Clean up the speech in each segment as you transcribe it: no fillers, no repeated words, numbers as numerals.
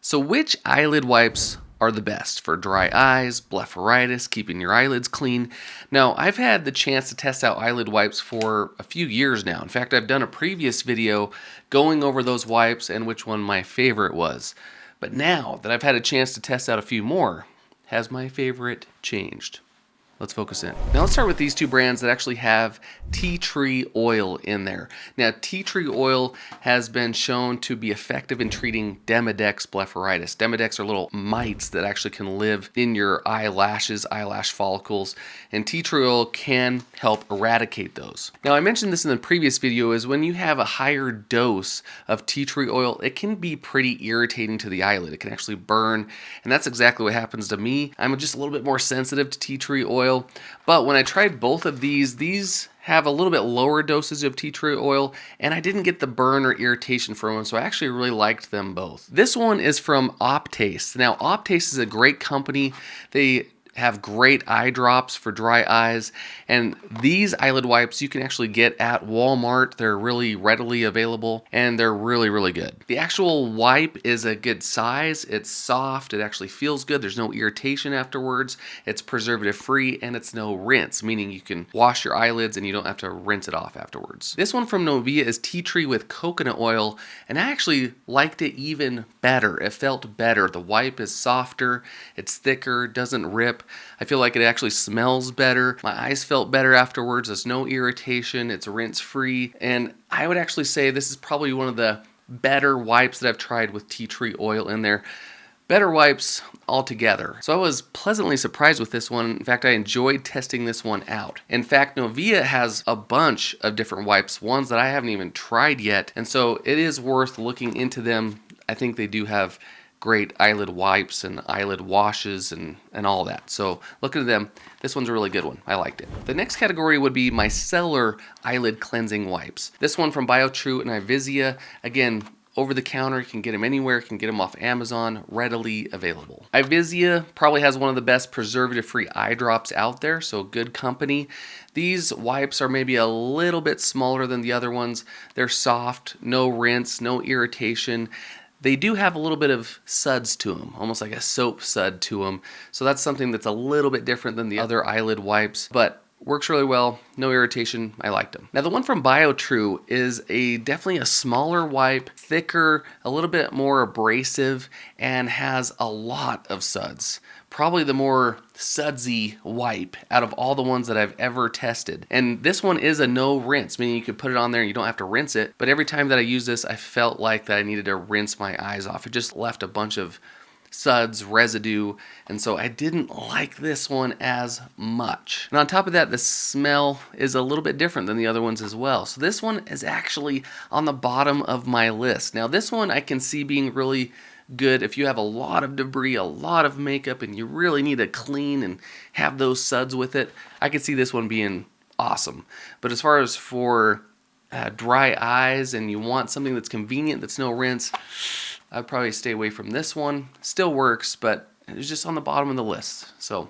So which eyelid wipes are the best for dry eyes, blepharitis, keeping your eyelids clean? Now, I've had the chance to test out eyelid wipes for a few years now. In fact, I've done a previous video going over those wipes and which one my favorite was. But now that I've had a chance to test out a few more, has my favorite changed? Let's focus in. Now let's start with these two brands that actually have tea tree oil in there. Now tea tree oil has been shown to be effective in treating demodex blepharitis. Demodex are little mites that actually can live in your eyelashes, eyelash follicles, and tea tree oil can help eradicate those. Now I mentioned this in the previous video, is when you have a higher dose of tea tree oil, it can be pretty irritating to the eyelid. It can actually burn, and that's exactly what happens to me. I'm just a little bit more sensitive to tea tree oil. But when I tried both of these have a little bit lower dosage of tea tree oil, and I didn't get the burn or irritation from them, so I actually really liked them both. This one is from Optase. Now, Optase is a great company. They have great eye drops for dry eyes, and these eyelid wipes you can actually get at Walmart. They're really readily available, and they're really good. The actual wipe is a good size. It's soft. It actually feels good. There's no irritation afterwards. It's preservative free, and it's no rinse, meaning you can wash your eyelids and you don't have to rinse it off afterwards. This one from Noveha is tea tree with coconut oil, and I actually liked it even better. It felt better. The wipe is softer, it's thicker, doesn't rip. I feel like it actually smells better. My eyes felt better afterwards. There's no irritation. It's rinse free. And I would actually say this is probably one of the better wipes that I've tried with tea tree oil in there. Better wipes altogether. So I was pleasantly surprised with this one. In fact, I enjoyed testing this one out. In fact, Noveha has a bunch of different wipes, ones that I haven't even tried yet. And so it is worth looking into them. I think they do have great eyelid wipes and eyelid washes and all that. So look into them. This one's a really good one. I liked it. The next category would be Micellar eyelid cleansing wipes. This one from Biotrue and Ivizia. Again, over the counter, you can get them anywhere, you can get them off Amazon, readily available. Ivizia probably has one of the best preservative-free eye drops out there, so good company. These wipes are maybe a little bit smaller than the other ones. They're soft, no rinse, no irritation. They do have a little bit of suds to them, almost like a soap sud to them. So that's something that's a little bit different than the other eyelid wipes, but works really well, no irritation. I liked them. Now the one from Biotrue is definitely a smaller wipe, thicker, a little bit more abrasive, and has a lot of suds. Probably the more sudsy wipe out of all the ones that I've ever tested. And this one is a no rinse, meaning you can put it on there and you don't have to rinse it. But every time that I use this, I felt like that I needed to rinse my eyes off. It just left a bunch of suds, residue, and so I didn't like this one as much. And on top of that, the smell is a little bit different than the other ones as well. So this one is actually on the bottom of my list. Now this one I can see being really good if you have a lot of debris, a lot of makeup, and you really need to clean and have those suds with it. I could see this one being awesome. But as far as for dry eyes and you want something that's convenient, that's no rinse, I'd probably stay away from this one. Still works, but it's just on the bottom of the list. So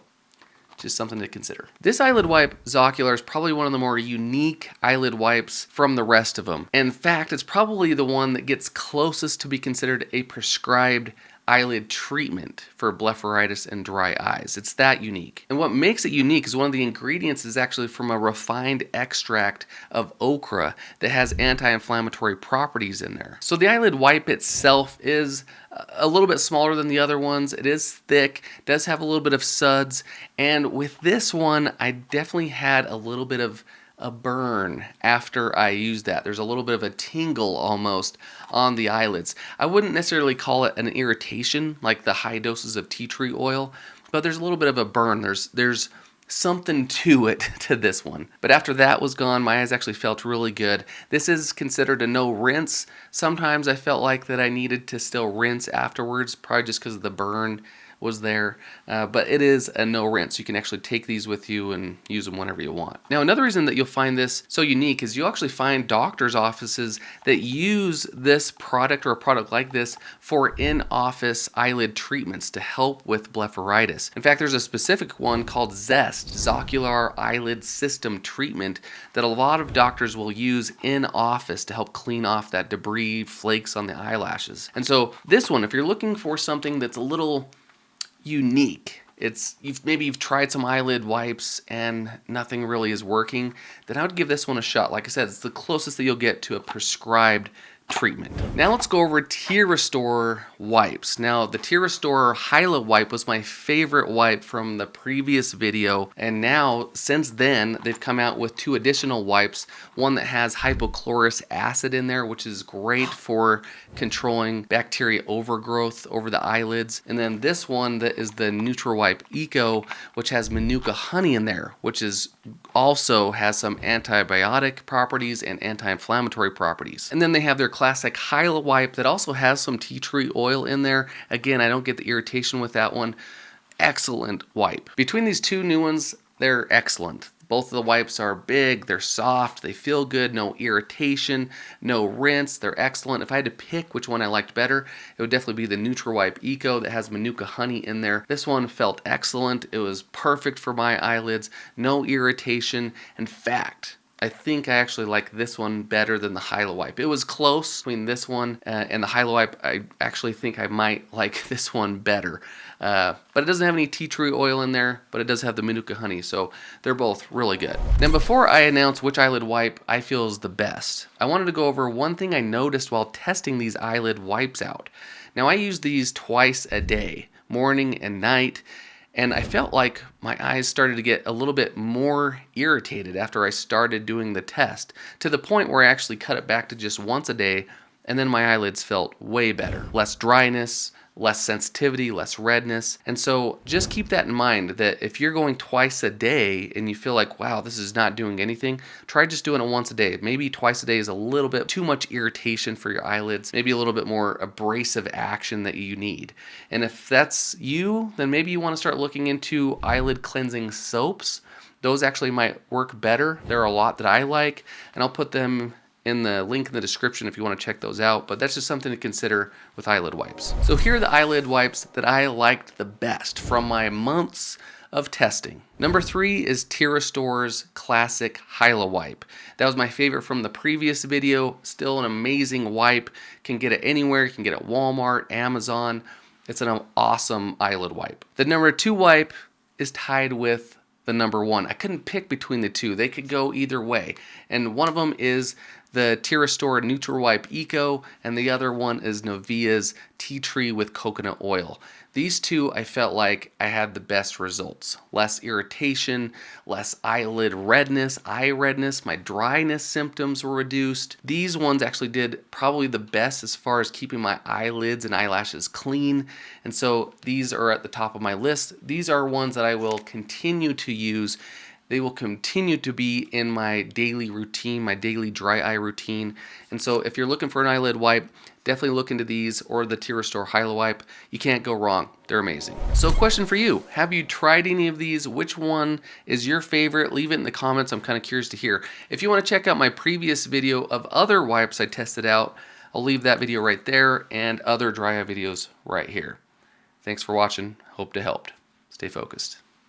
just something to consider. This eyelid wipe, Zocular, is probably one of the more unique eyelid wipes from the rest of them. In fact, it's probably the one that gets closest to be considered a prescribed eyelid treatment for blepharitis and dry eyes. It's that unique. And what makes it unique is one of the ingredients is actually from a refined extract of okra that has anti-inflammatory properties in there. So the eyelid wipe itself is a little bit smaller than the other ones. It is thick, does have a little bit of suds, and with this one, I definitely had a little bit of a burn after I used that. There's a little bit of a tingle almost on the eyelids. I wouldn't necessarily call it an irritation like the high doses of tea tree oil, but there's a little bit of a burn. There's something to it to this one. But after that was gone, my eyes actually felt really good. This is considered a no rinse. Sometimes I felt like that I needed to still rinse afterwards, probably just because of the burn. was there, but it is a no rinse. You can actually take these with you and use them whenever you want. Now, another reason that you'll find this so unique is you'll actually find doctors' offices that use this product or a product like this for in-office eyelid treatments to help with blepharitis. In fact, there's a specific one called Zest, Zocular Eyelid System Treatment, that a lot of doctors will use in office to help clean off that debris, flakes on the eyelashes. And so this one, if you're looking for something that's a little unique, maybe you've tried some eyelid wipes and nothing really is working, then I would give this one a shot. Like I said, it's the closest that you'll get to a prescribed treatment. Now let's go over TearRestore wipes. Now the TearRestore Hyla wipe was my favorite wipe from the previous video, and now since then they've come out with 2 additional wipes. One that has hypochlorous acid in there, which is great for controlling bacteria overgrowth over the eyelids, and then this one that is the NutriWipe Eco, which has manuka honey in there, which is also has some antibiotic properties and anti-inflammatory properties. And then they have their classic Hyla wipe that also has some tea tree oil in there. Again, I don't get the irritation with that one. Excellent wipe. Between these 2 new ones, they're excellent. Both of the wipes are big, they're soft, they feel good, no irritation, no rinse, they're excellent. If I had to pick which one I liked better, it would definitely be the NutriWipe Eco that has manuka honey in there. This one felt excellent. It was perfect for my eyelids, no irritation. In fact, I think I actually like this one better than the Hyla wipe. It was close between this one and the Hyla wipe. I actually think I might like this one better. But it doesn't have any tea tree oil in there, but it does have the manuka honey, so they're both really good. Now before I announce which eyelid wipe I feel is the best, I wanted to go over one thing I noticed while testing these eyelid wipes out. Now I use these twice a day, morning and night, and I felt like my eyes started to get a little bit more irritated after I started doing the test, to the point where I actually cut it back to just once a day, and then my eyelids felt way better. Less dryness, less sensitivity, less redness. And so just keep that in mind, that if you're going twice a day and you feel like, wow, this is not doing anything, try just doing it once a day. Maybe twice a day is a little bit too much irritation for your eyelids, maybe a little bit more abrasive action that you need. And if that's you, then maybe you want to start looking into eyelid cleansing soaps. Those actually might work better. There are a lot that I like, and I'll put them in the link in the description if you want to check those out, but that's just something to consider with eyelid wipes. So here are the eyelid wipes that I liked the best from my months of testing. Number 3 is TearRestore's classic Hyla wipe. That was my favorite from the previous video. Still an amazing wipe. Can get it anywhere. You can get it at Walmart, Amazon. It's an awesome eyelid wipe. The number 2 wipe is tied with the number 1. I couldn't pick between the 2. They could go either way. And one of them is the TearRestore NutriWipe Eco, and the other one is Noveha's Tea Tree with Coconut Oil. These 2, I felt like I had the best results. Less irritation, less eyelid redness, eye redness, my dryness symptoms were reduced. These ones actually did probably the best as far as keeping my eyelids and eyelashes clean, and so these are at the top of my list. These are ones that I will continue to use. They will continue to be in my daily routine, my daily dry eye routine. And so if you're looking for an eyelid wipe, definitely look into these or the TearRestore Hyla wipe. You can't go wrong. They're amazing. So question for you, have you tried any of these? Which one is your favorite? Leave it in the comments. I'm kind of curious to hear. If you want to check out my previous video of other wipes I tested out, I'll leave that video right there and other dry eye videos right here. Thanks for watching. Hope to helped. Stay focused.